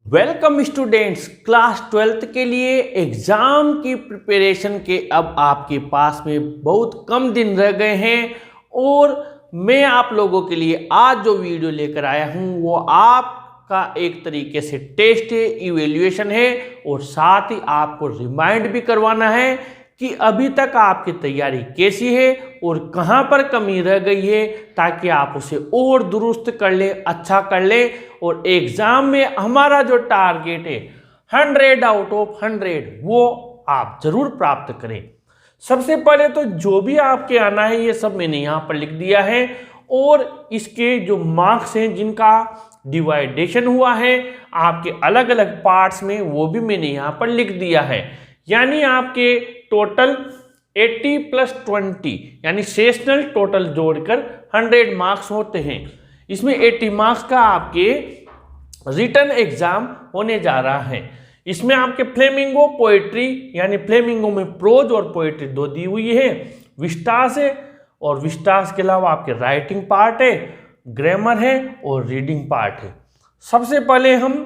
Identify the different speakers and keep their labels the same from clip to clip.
Speaker 1: Welcome students, class 12th के लिए exam की प्रिपरेशन के अब आपके पास में बहुत कम दिन रह गए हैं और मैं आप लोगों के लिए आज जो वीडियो लेकर आया हूं वो आपका एक तरीके से टेस्ट है, इवैल्यूएशन है और साथ ही आपको रिमाइंड भी करवाना है कि अभी तक आपकी तैयारी कैसी है और कहां पर कमी रह गई है, ताकि आप उसे और दुरुस्त कर ले, अच्छा कर ले और एग्जाम में हमारा जो टारगेट है 100 आउट ऑफ 100 वो आप जरूर प्राप्त करें। सबसे पहले तो जो भी आपके आना है ये सब मैंने यहाँ पर लिख दिया है और इसके जो मार्क्स हैं जिनका डिवाइडेशन हुआ है आपके अलग अलग पार्ट्स में वो भी मैंने यहाँ पर लिख दिया है। यानी आपके टोटल 80 + 20 यानी सेशनल टोटल जोड़कर 100 मार्क्स होते हैं। इसमें 80 मार्क्स का आपके रिटन एग्जाम होने जा रहा है। इसमें आपके फ्लेमिंगो पोएट्री यानी फ्लेमिंगो में प्रोज और पोएट्री दो दी हुई है, विस्टास है और विस्टास के अलावा आपके राइटिंग पार्ट है, ग्रामर है और रीडिंग पार्ट है। सबसे पहले हम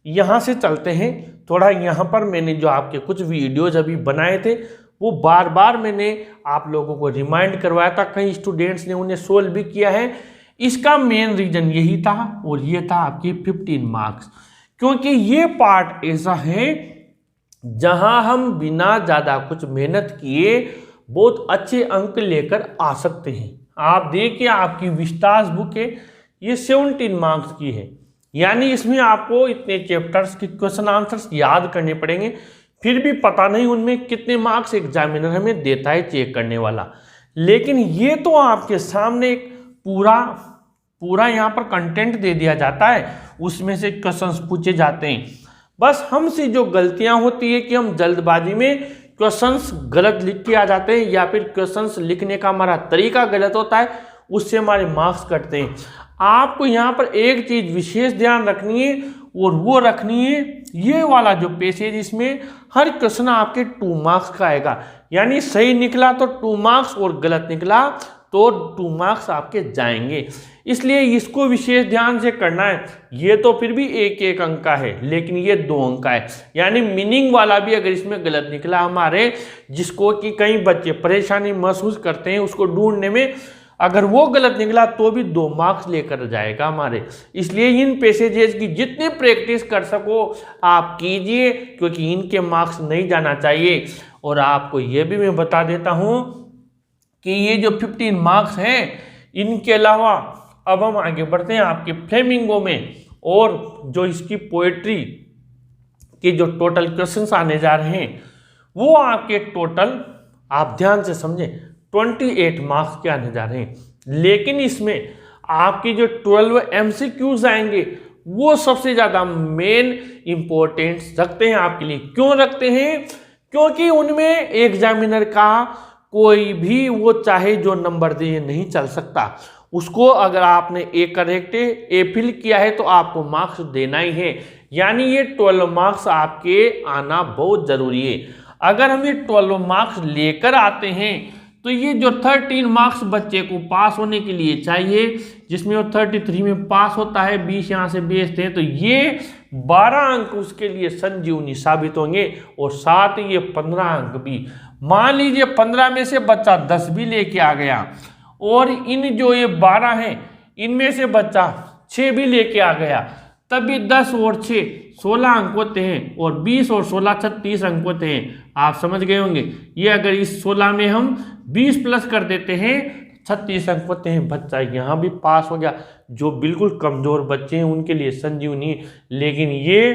Speaker 1: यहाँ से चलते हैं। थोड़ा यहाँ पर मैंने जो आपके कुछ वीडियोज अभी बनाए थे वो बार बार मैंने आप लोगों को रिमाइंड करवाया था, कई स्टूडेंट्स ने उन्हें सोल्व भी किया है। इसका मेन रीजन यही था और ये था आपके 15 मार्क्स, क्योंकि ये पार्ट ऐसा है जहां हम बिना ज़्यादा कुछ मेहनत किए बहुत अच्छे अंक लेकर आ सकते हैं। आप देखिए आपकी विस्तास बुक है, ये 17 मार्क्स की है, यानी इसमें आपको इतने चैप्टर्स के क्वेश्चन आंसर्स याद करने पड़ेंगे, फिर भी पता नहीं उनमें कितने मार्क्स एग्जामिनर हमें देता है चेक करने वाला। लेकिन ये तो आपके सामने एक पूरा यहाँ पर कंटेंट दे दिया जाता है, उसमें से क्वेश्चंस पूछे जाते हैं। बस हमसे जो गलतियां होती है कि हम जल्दबाजी में क्वेश्चंस गलत लिख के आ जाते हैं या फिर क्वेश्चंस लिखने का हमारा तरीका गलत होता है, उससे हमारे मार्क्स कटते हैं। आपको यहाँ पर एक चीज़ विशेष ध्यान रखनी है और वो रखनी है ये वाला जो पैसेज, इसमें हर क्वेश्चन आपके 2 मार्क्स का आएगा, यानी सही निकला तो 2 मार्क्स और गलत निकला तो 2 मार्क्स आपके जाएंगे। इसलिए इसको विशेष ध्यान से करना है। ये तो फिर भी एक अंक का है, लेकिन ये 2 अंक का है, यानी मीनिंग वाला भी अगर इसमें गलत निकला हमारे, जिसको कि कई बच्चे परेशानी महसूस करते हैं उसको ढूंढने में, अगर वो गलत निकला तो भी 2 मार्क्स लेकर जाएगा हमारे। इसलिए इन पैसेजेस की जितनी प्रैक्टिस कर सको आप कीजिए, क्योंकि इनके मार्क्स नहीं जाना चाहिए। और आपको ये भी मैं बता देता हूँ कि ये जो 15 मार्क्स हैं इनके अलावा अब हम आगे बढ़ते हैं आपके फ्लेमिंगो में, और जो इसकी पोएट्री के जो टोटल क्वेश्चंस आने जा रहे हैं वो आपके टोटल, आप ध्यान से समझें, 28 मार्क्स के आने जा रहे हैं। लेकिन इसमें आपकी जो 12 MCQs आएंगे वो सबसे ज़्यादा मेन इंपॉर्टेंस रखते हैं आपके लिए। क्यों रखते हैं? क्योंकि उनमें एग्जामिनर का कोई भी वो चाहे जो नंबर दे नहीं चल सकता, उसको अगर आपने ए करेक्ट है, ए फिल किया है तो आपको मार्क्स देना ही है। यानी ये 12 मार्क्स आपके आना बहुत ज़रूरी है। अगर हम ये 12 मार्क्स लेकर आते हैं तो ये जो 13 मार्क्स बच्चे को पास होने के लिए चाहिए, जिसमें वो 33 में पास होता है, 20 यहाँ से बेचते हैं, तो ये 12 अंक उसके लिए संजीवनी साबित होंगे। और साथ ही ये 15 अंक भी, मान लीजिए 15 में से बच्चा 10 भी लेके आ गया और इन जो ये 12 हैं इनमें से बच्चा 6 भी लेके आ गया, तब भी 10 और 6 16 अंक होते हैं और 20 और 16 36 अंक होते हैं। आप समझ गए होंगे। ये अगर इस 16 में हम 20 प्लस कर देते हैं 36 अंक होते हैं, बच्चा यहाँ भी पास हो गया। जो बिल्कुल कमज़ोर बच्चे हैं उनके लिए संजीवनी। लेकिन ये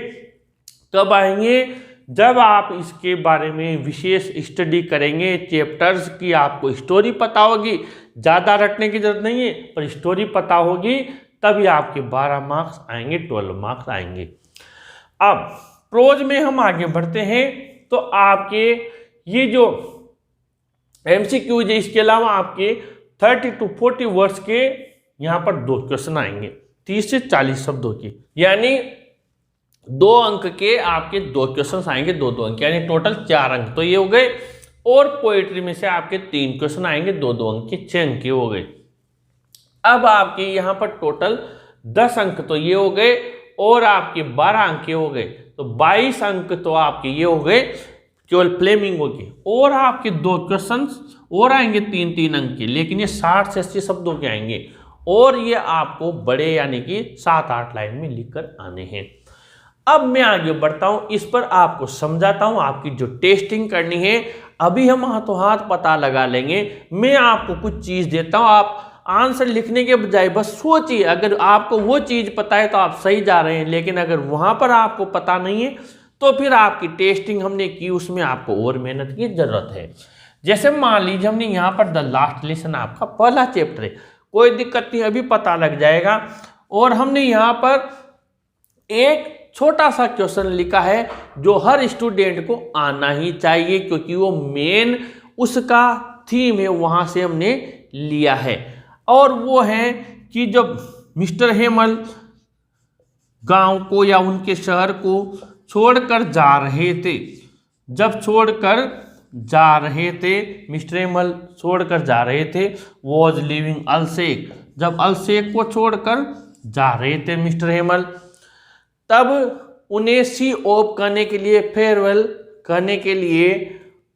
Speaker 1: कब आएंगे? जब आप इसके बारे में विशेष स्टडी करेंगे, चैप्टर्स की आपको स्टोरी पता होगी, ज़्यादा रटने की जरूरत नहीं है, पर स्टोरी पता होगी, तभी आपके 12 मार्क्स आएंगे, 12 मार्क्स आएंगे। अब प्रोज में हम आगे बढ़ते हैं तो आपके ये जो MCQ है इसके अलावा आपके 30 to 40 वर्ड्स के यहाँ पर 2 क्वेश्चन आएंगे, 30 से 40 शब्दों के, यानी 2 अंक के आपके 2 क्वेश्चन आएंगे, 2-2 अंक, यानी टोटल 4 अंक तो ये हो गए। और पोएट्री में से आपके 3 क्वेश्चन आएंगे, 2-2 अंक के, 6 अंक के हो गए। अब आपके यहाँ पर टोटल 10 अंक तो ये हो गए और आपके 12 अंक हो गए, तो 22 अंक तो आपके ये हो गए केवल फ्लेमिंगो के। और आपके 2 क्वेश्चन और आएंगे 3-3 अंक के, लेकिन ये 60 से 80 शब्दों के आएंगे और ये आपको बड़े यानी कि 7-8 लाइन में लिखकर आने हैं। अब मैं आगे बढ़ता हूं, इस पर आपको समझाता हूं। आपकी जो टेस्टिंग करनी है अभी हम हाथों हाथ पता लगा लेंगे। मैं आपको कुछ चीज देता हूं, आप आंसर लिखने के बजाय बस सोचिए। अगर आपको वो चीज पता है तो आप सही जा रहे हैं, लेकिन अगर वहां पर आपको पता नहीं है तो फिर आपकी टेस्टिंग हमने की उसमें आपको और मेहनत की जरूरत है। जैसे मान लीजिए हमने यहाँ पर द लास्ट लेसन आपका पहला चैप्टर है, कोई दिक्कत नहीं, अभी पता लग जाएगा। और हमने यहाँ पर एक छोटा सा क्वेश्चन लिखा है जो हर स्टूडेंट को आना ही चाहिए, क्योंकि वो मेन उसका थीम है, वहां से हमने लिया है। और वो है कि जब मिस्टर हेमल गांव को या उनके शहर को छोड़कर जा रहे थे, जब छोड़कर जा रहे थे मिस्टर हेमल छोड़कर जा रहे थे, वॉज लिविंग अल्सेक, जब अल्सेक को छोड़कर जा रहे थे मिस्टर हेमल, तब उन्हें सी ऑफ करने के लिए, फेयरवेल करने के लिए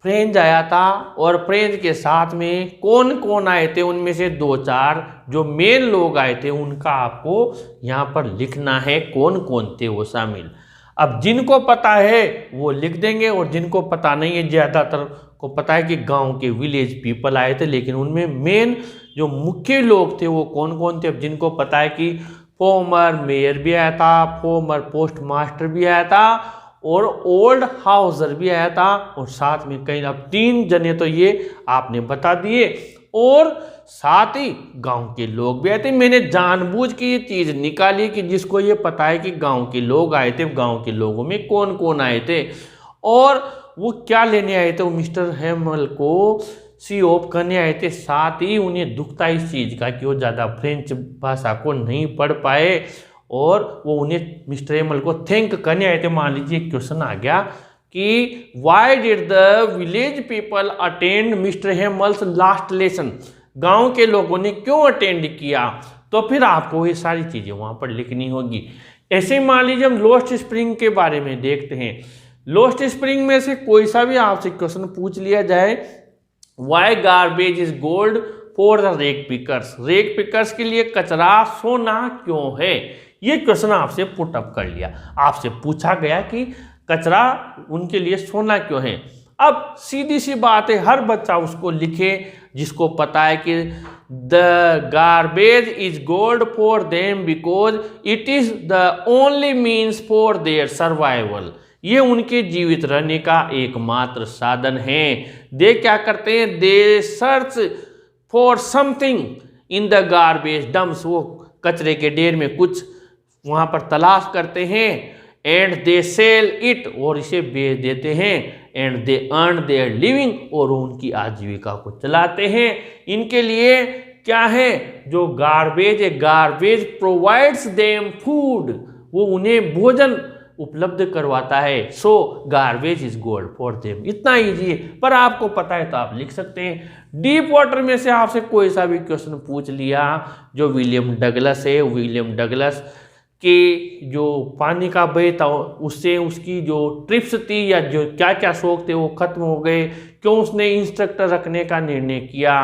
Speaker 1: फ्रेंच आया था। और फ्रेंच के साथ में कौन कौन आए थे, उनमें से 2-4 जो मेन लोग आए थे उनका आपको यहाँ पर लिखना है, कौन कौन थे वो शामिल। अब जिनको पता है वो लिख देंगे और जिनको पता नहीं है, ज़्यादातर को पता है कि गांव के विलेज पीपल आए थे, लेकिन उनमें मेन जो मुख्य लोग थे वो कौन कौन थे। अब जिनको पता है कि फॉर्मर मेयर भी आया था, फॉर्मर पोस्ट मास्टर भी आया था और ओल्ड हाउसर भी आया था, और साथ में कहीं अब 3 जने तो ये आपने बता दिए, और साथ ही गांव के लोग भी आए थे। मैंने जानबूझ के ये चीज़ निकाली कि जिसको ये पता है कि गांव के लोग आए थे, गांव के लोगों में कौन कौन आए थे और वो क्या लेने आए थे। वो मिस्टर हेमल को सी ऑफ करने आए थे, साथ ही उन्हें दुख था इस चीज़ का कि वो ज़्यादा फ्रेंच भाषा को नहीं पढ़ पाए, और वो उन्हें मिस्टर हेमल को थैंक करने आए थे। मान लीजिए क्वेश्चन आ गया कि why did the village people attend mister Hamel's last lesson, गांव के लोगों ने क्यों अटेंड किया, तो फिर आपको ये सारी चीज़ें वहाँ पर लिखनी होगी। ऐसे मान लीजिए हम लोस्ट स्प्रिंग के बारे में देखते हैं। लोस्ट स्प्रिंग में से कोई सा भी आपसे क्वेश्चन पूछ लिया जाए, why garbage is gold for the rag pickers, rag pickers के लिए कचरा सोना क्यों है, ये क्वेश्चन आपसे पुटअप कर लिया। आपसे पूछा गया कि कचरा उनके लिए सोना क्यों है। अब सीधी सी बात है, हर बच्चा उसको लिखे जिसको पता है कि the garbage is gold for them because it is the only means for their survival, ये उनके जीवित रहने का एकमात्र साधन है। दे क्या करते हैं, they search for something in the garbage dumps, वो कचरे के ढेर में कुछ वहाँ पर तलाश करते हैं, एंड दे सेल इट, और इसे बेच देते हैं, and they earn their living, और उनकी आजीविका को चलाते हैं। इनके लिए क्या है, जो गार्बेज है, गार्बेज प्रोवाइड्स देम फूड, वो उन्हें भोजन उपलब्ध करवाता है। So garbage is gold for them, इतना ईजी है, पर आपको पता है तो आप लिख सकते हैं। डीप वाटर में से आपसे कोई सा भी क्वेश्चन पूछ लिया, जो विलियम डगलस है, विलियम डगलस के जो पानी का बह था उससे उसकी जो ट्रिप्स थी या जो क्या क्या शौक थे वो खत्म हो गए, क्यों उसने इंस्ट्रक्टर रखने का निर्णय किया।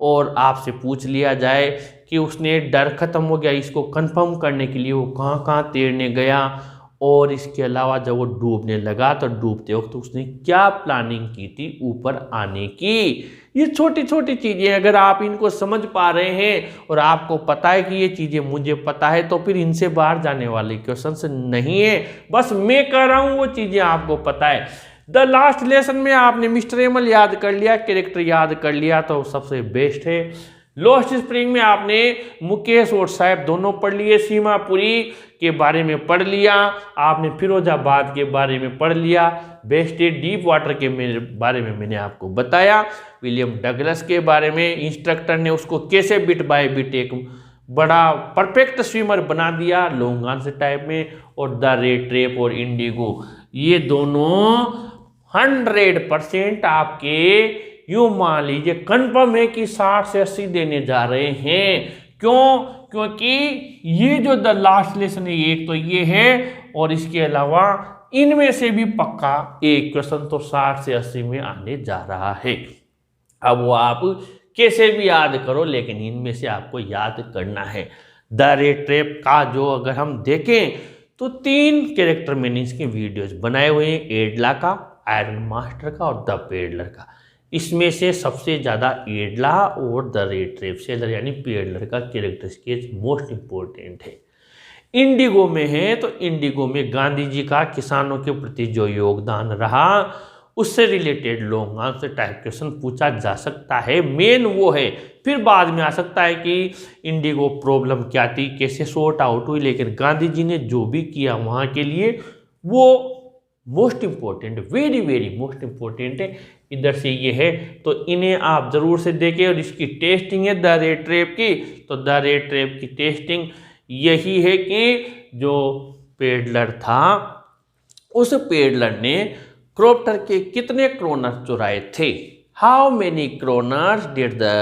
Speaker 1: और आपसे पूछ लिया जाए कि उसने डर खत्म हो गया, इसको कंफर्म करने के लिए वो कहाँ कहाँ तैरने गया, और इसके अलावा जब वो डूबने लगा तो डूबते वक्त तो उसने क्या प्लानिंग की थी ऊपर आने की। ये छोटी छोटी चीज़ें अगर आप इनको समझ पा रहे हैं और आपको पता है कि ये चीज़ें मुझे पता है, तो फिर इनसे बाहर जाने वाले क्वेश्चन नहीं है। बस मैं कह रहा हूँ वो चीज़ें आपको पता है। द लास्ट लेसन में आपने मिस्टर हेमल याद कर लिया, कैरेक्टर याद कर लिया, तो सबसे बेस्ट है। लोस्ट स्प्रिंग में आपने मुकेश और साहब दोनों पढ़ लिए, सीमापुरी के बारे में पढ़ लिया, आपने फिरोजाबाद के बारे में पढ़ लिया, बेस्ट है। डीप वाटर के बारे में मैंने आपको बताया, विलियम डगलस के बारे में, इंस्ट्रक्टर ने उसको कैसे बिट बाय बिट एक बड़ा परफेक्ट स्विमर बना दिया लॉन्ग आंसर टाइप में, और द रेड ट्रैप और इंडिगो, ये दोनों 100% आपके यूँ मान लीजिए कंफर्म है कि 60 से 80 देने जा रहे हैं, क्यों? क्योंकि ये जो द लास्ट लेसन है एक तो ये है, और इसके अलावा इनमें से भी पक्का एक क्वेश्चन तो 60 से 80 में आने जा रहा है। अब वो आप कैसे भी याद करो, लेकिन इनमें से आपको याद करना है। द रेट ट्रैप का जो अगर हम देखें तो 3 कैरेक्टर मैंने इसके वीडियोस बनाए हुए हैं, एडला का, आयरन मास्टर का और द पेडलर का। इसमें से सबसे ज़्यादा एडला और द रेट ट्रैप सेलर यानी पेडलर का कैरेक्टर स्केच मोस्ट इम्पोर्टेंट है। इंडिगो में है तो इंडिगो में गांधी जी का किसानों के प्रति जो योगदान रहा उससे related long answer type question पूछा जा सकता है, मेन वो है। फिर बाद में आ सकता है कि इंडिगो प्रॉब्लम क्या थी, कैसे सॉर्ट आउट हुई, लेकिन गांधी जी ने जो भी किया वहाँ के लिए वो most important, very very most important है। इधर से ये है तो इन्हें आप ज़रूर से देखें। और इसकी टेस्टिंग है द रेट ट्रैप की, तो द रेट ट्रैप की टेस्टिंग यही है कि जो पेडलर था उस पेडलर ने क्रॉप्टर के कितने क्रोनर्स चुराए थे। How many kroners did the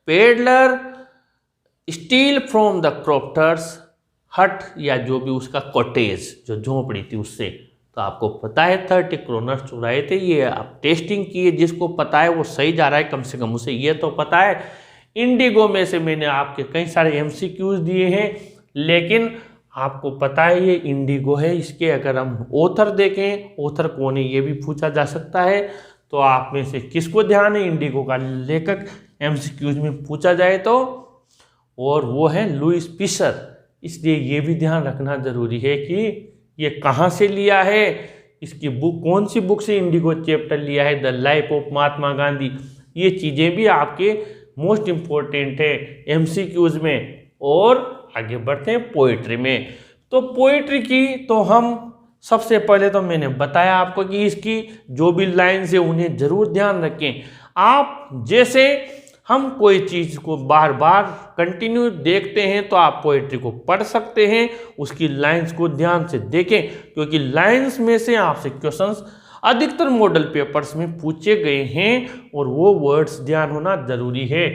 Speaker 1: peddler steal from the crofter's hut, या जो भी उसका कॉटेज जो झोंपड़ी थी उससे। तो आपको पता है 30 क्रोनर्स चुराए थे। ये आप टेस्टिंग किए, जिसको पता है वो सही जा रहा है, कम से कम उसे ये तो पता है। इंडिगो में से मैंने आपके कई सारे MCQs दिए हैं, लेकिन आपको पता है ये इंडिगो है। इसके अगर हम ऑथर देखें, ऑथर कौन है ये भी पूछा जा सकता है। तो आप में से किसको ध्यान है इंडिगो का लेखक MCQs में पूछा जाए तो, और वो है लुईस फिशर। इसलिए ये भी ध्यान रखना जरूरी है कि ये कहाँ से लिया है, इसकी बुक कौन सी बुक से इंडिगो चैप्टर लिया है, the life of Mahatma Gandhi. ये चीज़ें भी आपके मोस्ट इम्पोर्टेंट है MCQs में। और आगे बढ़ते हैं पोइट्री में। तो पोइट्री की तो हम सबसे पहले तो मैंने बताया आपको कि इसकी जो भी लाइन्स है उन्हें जरूर ध्यान रखें। आप जैसे हम कोई चीज़ को बार बार कंटिन्यू देखते हैं तो आप पोइट्री को पढ़ सकते हैं, उसकी लाइन्स को ध्यान से देखें, क्योंकि लाइन्स में से आपसे क्वेश्चंस अधिकतर मॉडल पेपर्स में पूछे गए हैं और वो वर्ड्स ध्यान होना जरूरी है।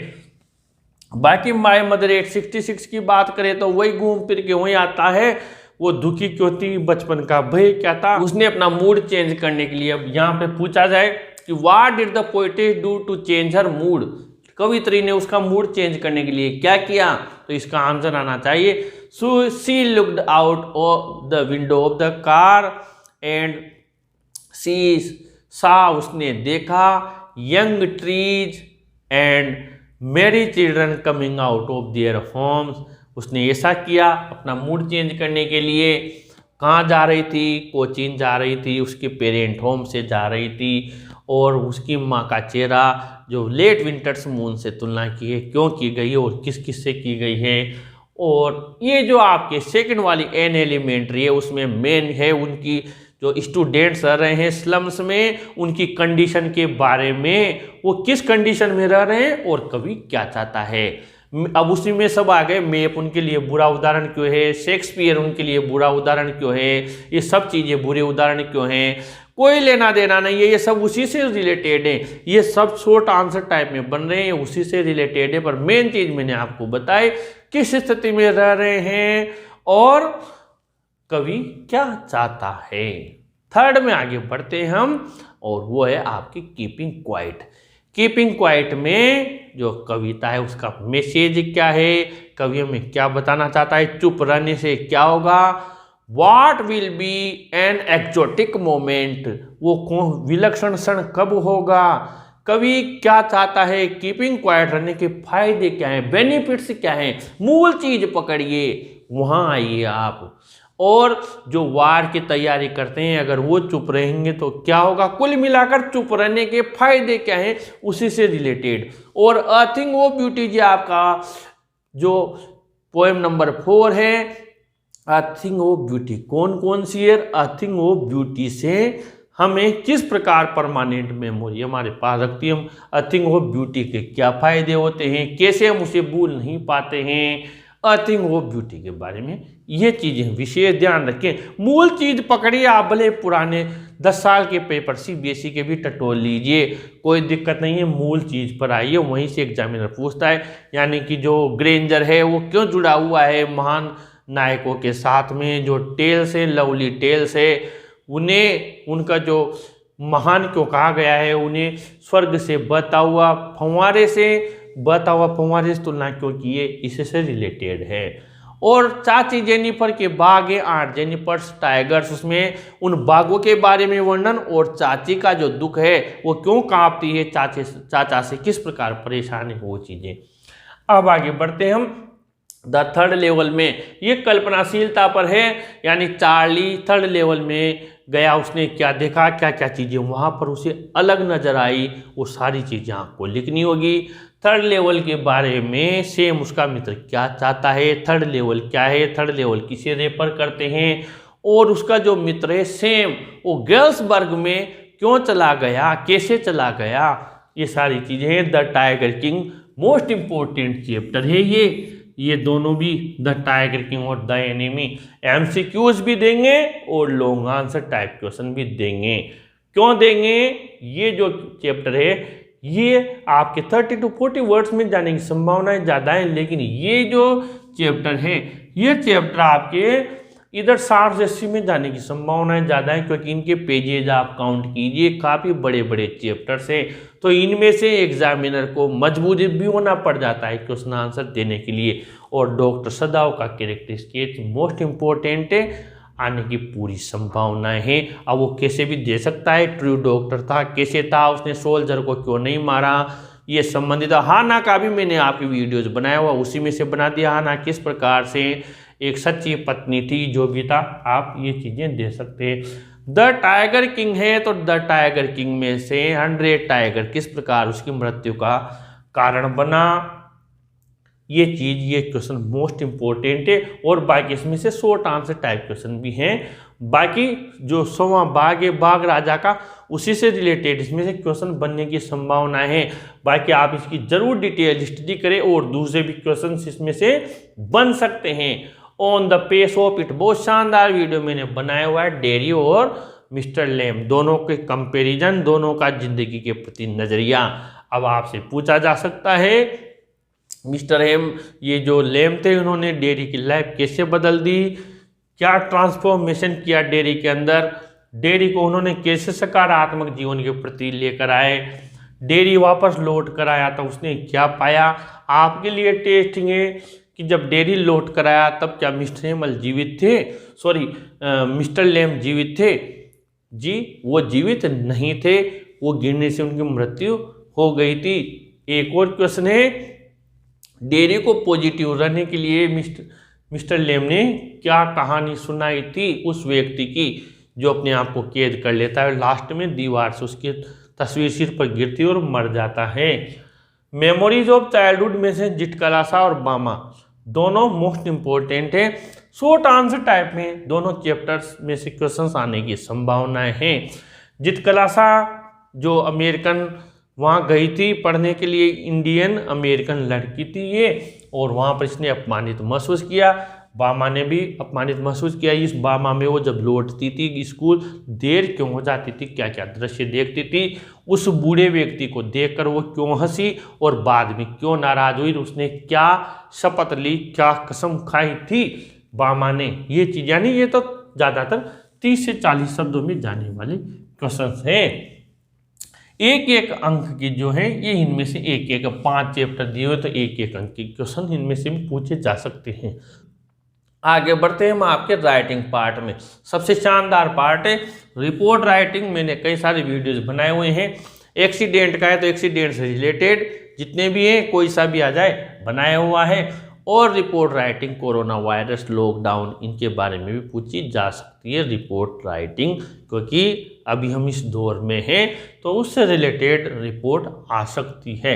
Speaker 1: बाकी माय मदर 866 की बात करें तो वही घूम फिर के वही आता है। वो दुखी क्यों थी, बचपन का भय क्या था, उसने अपना मूड चेंज करने के लिए, अब यहाँ पे पूछा जाए कि what did the poetess do to change her mood, कवित्री ने उसका मूड चेंज करने के लिए क्या किया, तो इसका आंसर आना चाहिए so she looked out of the window of the car and see saw, उसने देखा young trees and merry children coming out of their homes. उसने ऐसा किया अपना मूड चेंज करने के लिए। कहाँ जा रही थी, कोचीन जा रही थी, उसके पेरेंट होम से जा रही थी। और उसकी माँ का चेहरा जो लेट विंटर्स मून से तुलना की है, क्यों की गई है और किस किस से की गई है। और ये जो आपके सेकंड वाली एन एलिमेंट्री है उसमें मेन है उनकी जो स्टूडेंट्स रह रहे हैं स्लम्स में, उनकी कंडीशन के बारे में, वो किस कंडीशन में रह रहे हैं और कवि क्या चाहता है। अब उसी में सब आ गए, मैप उनके लिए बुरा उदाहरण क्यों है, शेक्सपियर उनके लिए बुरा उदाहरण क्यों है, ये सब चीज़ें बुरे उदाहरण क्यों हैं, कोई लेना देना नहीं है, ये सब उसी से रिलेटेड है। ये सब शॉर्ट आंसर टाइप में बन रहे हैं, उसी से रिलेटेड है। पर मेन चीज़ मैंने आपको बताई किस स्थिति में रह रहे हैं और कवि क्या चाहता है। थर्ड में आगे बढ़ते हैं हम, और वो है आपकी कीपिंग क्वाइट। कीपिंग क्वाइट में जो कविता है उसका मैसेज क्या है, कवि हमें क्या बताना चाहता है, चुप रहने से क्या होगा, what will be an exotic moment, वो कौन विलक्षण क्षण कब होगा, कवि क्या चाहता है, कीपिंग क्वाइट रहने के फायदे क्या हैं, बेनिफिट्स क्या हैं, मूल चीज पकड़िए, वहां आइए आप। और जो वार की तैयारी करते हैं अगर वो चुप रहेंगे तो क्या होगा, कुल मिलाकर चुप रहने के फायदे क्या हैं उसी से रिलेटेड। और अ थिंग ऑफ ब्यूटी जी आपका जो पोएम नंबर 4 है, अ थिंग ऑफ ब्यूटी कौन कौन सी है, अ थिंग ऑफ ब्यूटी से हमें किस प्रकार परमानेंट मेमोरी हमारे पास रखती है, हम अ थिंग ऑफ ब्यूटी के क्या फायदे होते हैं, कैसे हम उसे भूल नहीं पाते हैं, अर्थिंग ऑफ ब्यूटी के बारे में। ये चीज़ें विशेष ध्यान रखें। मूल चीज़ पकड़िए, आप भले पुराने 10 साल के पेपर CBSE के भी टटोल लीजिए, कोई दिक्कत नहीं है। मूल चीज़ पर आइए, वहीं से एग्जामिनर पूछता है। यानी कि जो ग्रेंजर है वो क्यों जुड़ा हुआ है महान नायकों के साथ में, जो टेल्स है, लवली टेल्स है, उन्हें उनका जो महान क्यों कहा गया है, उन्हें स्वर्ग से बहता हुआ फंवारे से तुलना क्यों की है, इसी से रिलेटेड है। और चाची जेनिफर के बाग है, आंट जेनिफर्स टाइगर्स, उसमें उन बागों के बारे में वर्णन और चाची का जो दुख है वो क्यों कांपती है, चाचा से किस प्रकार परेशान है, वो चीज़ें। अब आगे बढ़ते हैं हम द थर्ड लेवल में। ये कल्पनाशीलता पर है, यानी चार्ली थर्ड लेवल में गया, उसने क्या देखा, क्या क्या चीज़ें वहाँ पर उसे अलग नज़र आई, वो सारी चीज़ें आपको लिखनी होगी। थर्ड लेवल के बारे में सेम उसका मित्र क्या चाहता है, थर्ड लेवल क्या है, थर्ड लेवल किसे रेफर करते हैं, और उसका जो मित्र है सेम वो गेल्सबर्ग में क्यों चला गया, कैसे चला गया, ये सारी चीज़ें हैं। The tiger king most important chapter है ये दोनों भी, द टाइगर किंग और द एनिमी। MCQs भी देंगे और लॉन्ग आंसर टाइप क्वेश्चन भी देंगे। क्यों देंगे, ये जो चैप्टर है ये आपके 30 to 40 वर्ड्स में जाने की संभावनाएं ज़्यादा है, लेकिन ये जो चैप्टर है ये चैप्टर आपके इधर 60 से 80 में जाने की संभावनाएं ज़्यादा है, क्योंकि इनके पेजेज आप काउंट कीजिए, काफ़ी बड़े बड़े चैप्टर्स हैं। तो इनमें से एग्जामिनर को मजबूत भी होना पड़ जाता है क्वेश्चन आंसर देने के लिए। और डॉक्टर सदाव का कैरेक्टर स्केच मोस्ट इम्पोर्टेंट है, आने की पूरी संभावनाएं हैं। अब वो कैसे भी दे सकता है, ट्रू डॉक्टर था, कैसे था, उसने सोल्जर को क्यों नहीं मारा, ये संबंधित। हाना का भी मैंने आपकी वीडियोज़ बनाया हुआ, उसी में से बना दिया। हाना किस प्रकार से एक सच्ची पत्नी थी, जो भी था, आप ये चीज़ें दे सकते हैं। द टाइगर किंग है तो द टाइगर किंग में से 100 टाइगर किस प्रकार उसकी मृत्यु का कारण बना, ये चीज़, ये क्वेश्चन मोस्ट इम्पोर्टेंट है। और बाकी इसमें से शॉर्ट आंसर टाइप क्वेश्चन भी हैं। बाकी जो 100वां बाग है, बाग राजा का, उसी से रिलेटेड इसमें से क्वेश्चन बनने की संभावना है। बाकी आप इसकी जरूर डिटेल स्टडी करें और दूसरे भी क्वेश्चन इसमें से बन सकते हैं। On the pace of it बहुत शानदार वीडियो मैंने बनाया हुआ है, डेरी और मिस्टर लेम दोनों के कंपैरिजन, दोनों का जिंदगी के प्रति नजरिया। अब आपसे पूछा जा सकता है मिस्टर हेम, ये जो लेम थे उन्होंने डेरी की लाइफ कैसे बदल दी, क्या ट्रांसफॉर्मेशन किया डेरी के अंदर, डेरी को उन्होंने कैसे सकारात्मक जीवन के प्रति लेकर आए, डेरी वापस लौट कर आया तो उसने क्या पाया। आपके लिए टेस्टिंग है कि जब डेरी लौट कर आया तब क्या मिस्टर हेमल जीवित थे, मिस्टर लेम जीवित थे? जी वो जीवित नहीं थे, वो गिरने से उनकी मृत्यु हो गई थी। एक और क्वेश्चन है, डेरी को पॉजिटिव रहने के लिए मिस्टर लेम ने क्या कहानी सुनाई थी उस व्यक्ति की जो अपने आप को कैद कर लेता है, लास्ट में दीवार से उसकी तस्वीर सिर पर गिरती और मर जाता है। मेमोरीज ऑफ चाइल्डहुड में से जिटकलासा और बामा दोनों मोस्ट इम्पोर्टेंट है। शॉर्ट आंसर टाइप में दोनों चैप्टर्स में से क्वेश्चंस आने की संभावनाएं हैं। जिटकलासा जो अमेरिकन वहाँ गई थी पढ़ने के लिए, इंडियन अमेरिकन लड़की थी ये, और वहाँ पर इसने अपमानित महसूस किया। बामा ने भी अपमानित महसूस किया। इस बामा में वो जब लौटती थी स्कूल, देर क्यों हो जाती थी, क्या क्या दृश्य देखती थी, उस बूढ़े व्यक्ति को देखकर वो क्यों हंसी और बाद में क्यों नाराज हुई, उसने क्या शपथ ली, क्या कसम खाई थी बामा ने, ये चीज़। यानी ये तो ज़्यादातर 30 से 40 शब्दों में जाने वाले क्वेश्चन हैं। एक एक अंक की जो है ये इनमें से एक एक 5 चैप्टर दिए हुए, तो एक एक अंक के क्वेश्चन इनमें से भी पूछे जा सकते हैं। आगे बढ़ते हैं हम आपके राइटिंग पार्ट में। सबसे शानदार पार्ट है रिपोर्ट राइटिंग। मैंने कई सारे वीडियोस बनाए हुए हैं। एक्सीडेंट का है तो एक्सीडेंट से रिलेटेड जितने भी हैं, कोई सा भी आ जाए, बनाया हुआ है। और report writing, corona virus, lockdown, इनके बारे में भी पूछी जा सकती है रिपोर्ट राइटिंग, क्योंकि अभी हम इस दौर में हैं तो उससे रिलेटेड रिपोर्ट आ सकती है।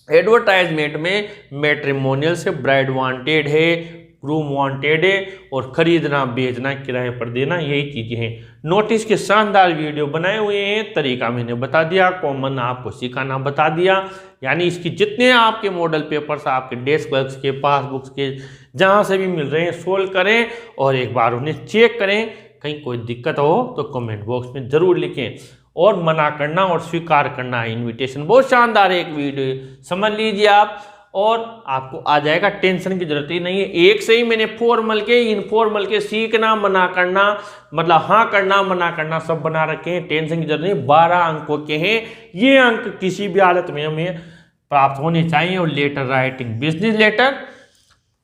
Speaker 1: एडवर्टाइजमेंट में मैट्रिमोनियल से ब्राइड वांटेड है, रूम वांटेड है और खरीदना बेचना किराए पर देना, यही चीज़ें हैं। नोटिस के शानदार वीडियो बनाए हुए हैं, तरीका मैंने बता दिया, कॉमन आपको सिखाना बता दिया। यानी इसकी जितने आपके मॉडल पेपर्स आपके डेस्क वर्क्स के पासबुक्स के जहाँ से भी मिल रहे हैं सोल्व करें और एक बार उन्हें चेक करें। कहीं कोई दिक्कत हो तो कमेंट बॉक्स में ज़रूर लिखें। और मना करना और स्वीकार करना है इन्विटेशन, बहुत शानदार है एक वीडियो, समझ लीजिए आप और आपको आ जाएगा, टेंशन की जरूरत ही नहीं है। एक से ही मैंने फॉर्मल के इनफॉर्मल के सीखना मना करना मतलब हाँ करना मना करना सब बना रखे हैं, टेंशन की जरूरत नहीं। 12 अंकों के हैं ये अंक, किसी भी हालत में हमें प्राप्त होने चाहिए। और लेटर राइटिंग, बिजनेस लेटर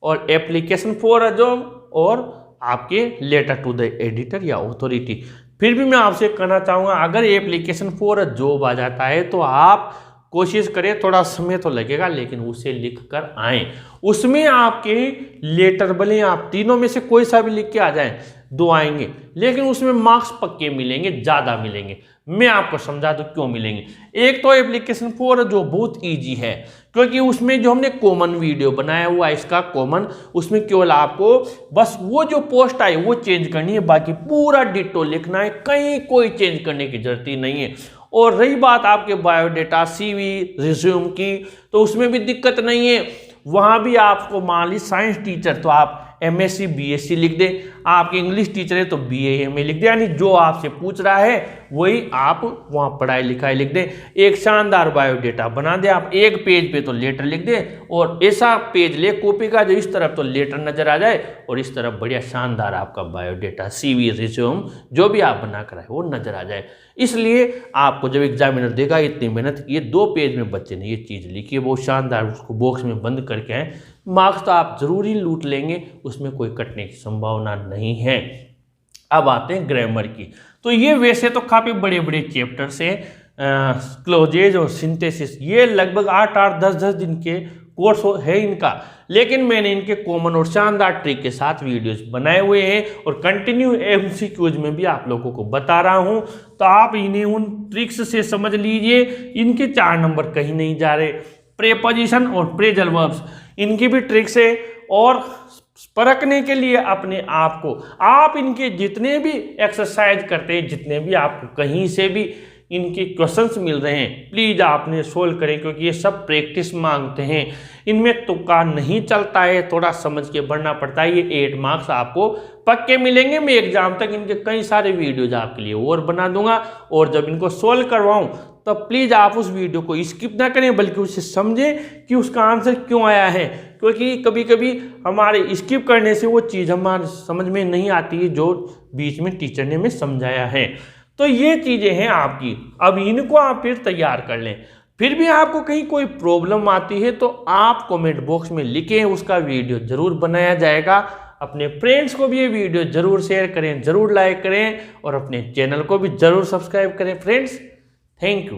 Speaker 1: और एप्लीकेशन फॉर अ जॉब और आपके लेटर टू द एडिटर या अथॉरिटी। फिर भी मैं आपसे कहना चाहूँगा, अगर एप्लीकेशन फॉर अ जॉब आ जाता है तो आप कोशिश करें, थोड़ा समय तो लगेगा लेकिन उसे लिख कर आएँ। उसमें आपके लेटर भले आप तीनों में से कोई सा भी लिख के आ जाएं, 2 आएंगे लेकिन उसमें मार्क्स पक्के मिलेंगे, ज़्यादा मिलेंगे। मैं आपको समझा दूँ क्यों मिलेंगे। एक तो एप्लीकेशन फॉर जो बहुत इजी है, क्योंकि उसमें जो हमने कॉमन वीडियो बनाया हुआ है इसका कॉमन, उसमें केवल आपको बस वो जो पोस्ट आई वो चेंज करनी है, बाकी पूरा डिटो लिखना है, कहीं कोई चेंज करने की जरूरत ही नहीं है। और रही बात आपके बायोडेटा CV रिज्यूम की, तो उसमें भी दिक्कत नहीं है। वहाँ भी आपको मान ली साइंस टीचर तो आप MSc BSc लिख दें, आपके इंग्लिश टीचर है तो BA MA लिख दें, यानी जो आपसे पूछ रहा है वही आप वहाँ पढ़ाई लिखाई लिख दें। एक शानदार बायोडेटा बना दें आप, एक पेज पे तो लेटर लिख दें और ऐसा पेज ले कॉपी का जो इस तरफ तो लेटर नजर आ जाए और इस तरफ बढ़िया शानदार आपका बायोडेटा CV रिज्यूम जो भी आप बना कर आए वो नजर आ जाए। इसलिए आपको जब एग्जामिनर देगा इतनी मेहनत की, 2 पेज में बच्चे ने ये चीज़ लिखी है बहुत शानदार, उसको बॉक्स में बंद करके आए, मार्क्स तो आप जरूर ही लूट लेंगे, उसमें कोई कटने की संभावना नहीं है। अब आते हैं ग्रामर की, तो ये वैसे तो काफ़ी बड़े बड़े चैप्टर्स हैं, क्लोजेज और सिंथेसिस, ये लगभग 8-8 10-10 दिन के कोर्स है इनका, लेकिन मैंने इनके कॉमन और शानदार ट्रिक के साथ वीडियोस बनाए हुए हैं और कंटिन्यू MCQs में भी आप लोगों को बता रहा हूं, तो आप इन्हें उन ट्रिक्स से समझ लीजिए। इनके 4 नंबर कहीं नहीं जा रहे। प्रेपोजिशन और प्रेजल वर्ब्स, इनकी भी ट्रिक्स है और परखने के लिए अपने आप को आप इनके जितने भी एक्सरसाइज करते हैं, जितने भी आपको कहीं से भी इनके क्वेश्चंस मिल रहे हैं, प्लीज़ आपने सोल्व करें, क्योंकि ये सब प्रैक्टिस मांगते हैं, इनमें तुक्का नहीं चलता है, थोड़ा समझ के बढ़ना पड़ता है। ये 8 मार्क्स आपको पक्के मिलेंगे। मैं एग्जाम तक इनके कई सारे वीडियोज आपके लिए और बना दूंगा, और जब इनको सोल्व करवाऊं तो प्लीज़ आप उस वीडियो को स्किप ना करें, बल्कि उसे समझें कि उसका आंसर क्यों आया है, क्योंकि कभी कभी हमारे स्किप करने से वो चीज़ हमारे समझ में नहीं आती है जो बीच में टीचर ने हमें समझाया है। तो ये चीज़ें हैं आपकी, अब इनको आप फिर तैयार कर लें। फिर भी आपको कहीं कोई प्रॉब्लम आती है तो आप कमेंट बॉक्स में लिखें, उसका वीडियो ज़रूर बनाया जाएगा। अपने फ्रेंड्स को भी ये वीडियो ज़रूर शेयर करें, ज़रूर लाइक करें और अपने चैनल को भी ज़रूर सब्सक्राइब करें फ्रेंड्स। Thank you.